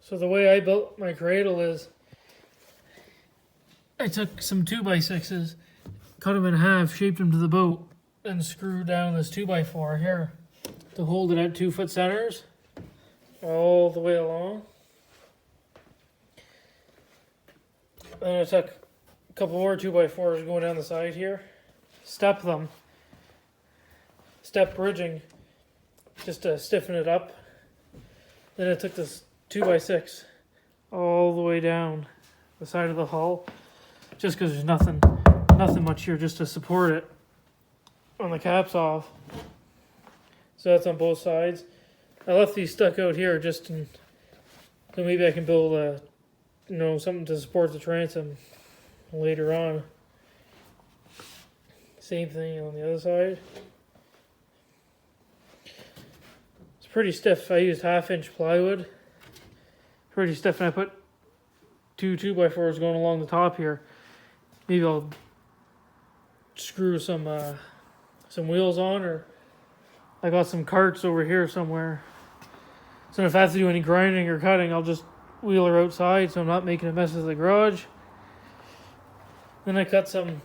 So the way I built my cradle is I took some 2x6s, cut them in half, shaped them to the boat, and screwed down this 2x4 here to hold it at 2-foot centers all the way along. Then I took a couple more 2x4s going down the side here, step them, step bridging just to stiffen it up. Then I took this 2x6 all the way down the side of the hull, just because there's nothing much here just to support it on the caps off. So that's on both sides. I left these stuck out here just so maybe I can build something to support the transom later on. Same thing on the other side. It's pretty stiff. I used 1/2-inch plywood. Pretty stiff, and I put 2x4s going along the top here. Maybe I'll screw some wheels on, or I got some carts over here somewhere. So if I have to do any grinding or cutting, I'll just wheel her outside so I'm not making a mess of the garage. Then I cut some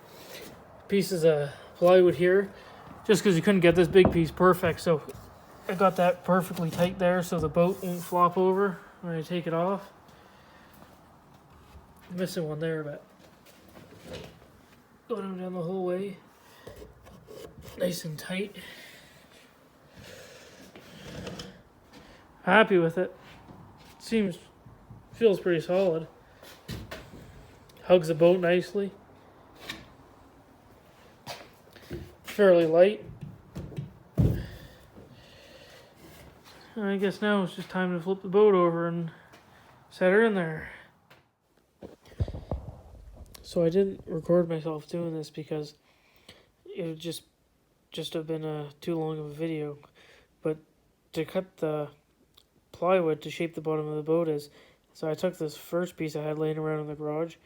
pieces of plywood here, just because you couldn't get this big piece perfect. So I got that perfectly tight there so the boat won't flop over when I take it off. I'm missing one there, but going down the whole way, nice and tight. Happy with it. Feels pretty solid. Hugs the boat nicely. Fairly light. I guess now it's just time to flip the boat over and set her in there. So I didn't record myself doing this because it would just have been too long of a video. But to cut the plywood to shape the bottom of the boat so I took this first piece I had laying around in the garage.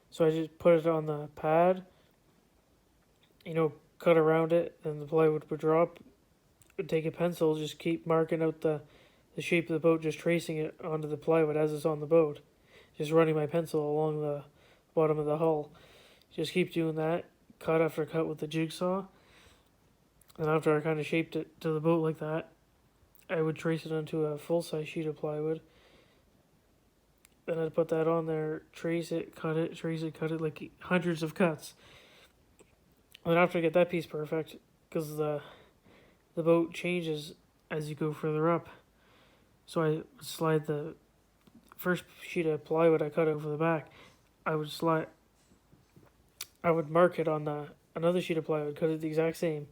So I just put it on the pad, cut around it, and the plywood would drop. I'd take a pencil, just keep marking out the shape of the boat, just tracing it onto the plywood as it's on the boat. Just running my pencil along the bottom of the hull. Just keep doing that, cut after cut with the jigsaw. And after I kind of shaped it to the boat like that, I would trace it onto a full-size sheet of plywood. Then I'd put that on there, trace it, cut it, like hundreds of cuts. And then after I get that piece perfect, because the boat changes as you go further up, so I would slide the first sheet of plywood I cut over the back. I would mark it on another sheet of plywood, cut it the exact same,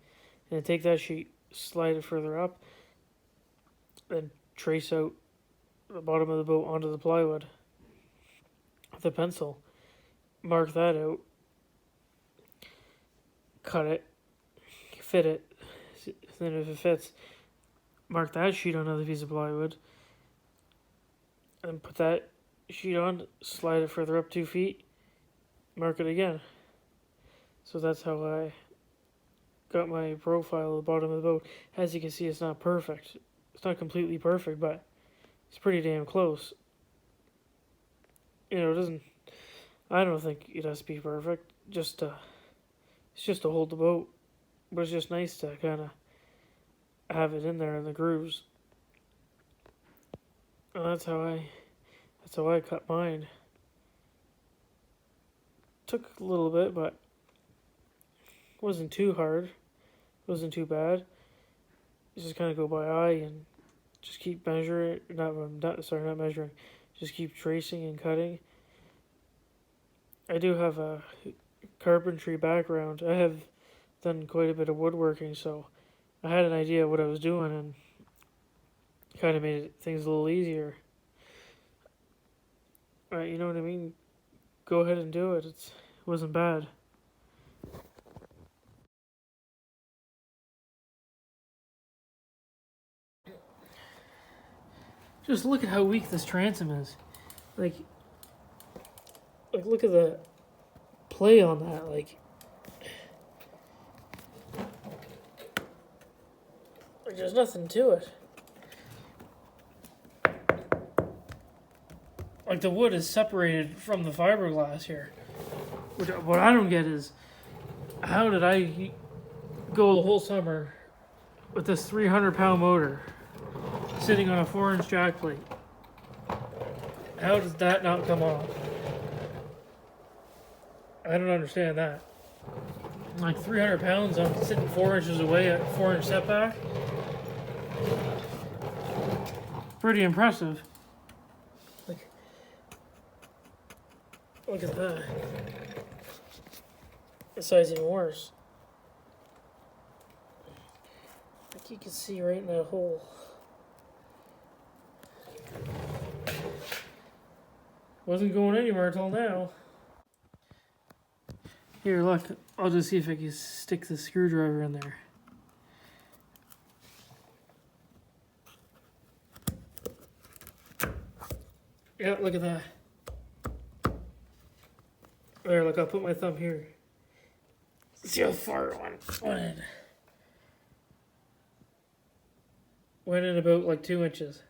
and then take that sheet, slide it further up, and trace out the bottom of the boat onto the plywood with a pencil. Mark that out, cut it, fit it, then if it fits, mark that sheet on another piece of plywood, and put that sheet on, slide it further up 2 feet, mark it again. So that's how I got my profile at the bottom of the boat. As you can see, it's not perfect. It's not completely perfect, but it's pretty damn close. It doesn't, I don't think it has to be perfect. It's just to hold the boat. But it's just nice to kind of have it in there in the grooves. And that's how I cut mine. Took a little bit, but wasn't too hard. Wasn't too bad. Just kind of go by eye and just keep measuring. Not measuring. Just keep tracing and cutting. I do have a carpentry background. I have done quite a bit of woodworking, so I had an idea of what I was doing and kind of made things a little easier. Alright, you know what I mean? Go ahead and do it. It wasn't bad. Just look at how weak this transom is. Like look at the play on that. Like there's nothing to it. like the wood is separated from the fiberglass here. What I don't get is, how did I go the whole summer with this 300-pound motor sitting on a 4-inch jack plate? How does that not come off? I don't understand that. Like 300 pounds, I'm sitting 4 inches away at 4-inch setback. Pretty impressive. Like, look at that. This side's even worse. Like you can see right in that hole. Wasn't going anywhere until now. Here, look. I'll just see if I can stick the screwdriver in there. Yeah, look at that. There, look, I'll put my thumb here. See how far it went in. Went in about like 2 inches.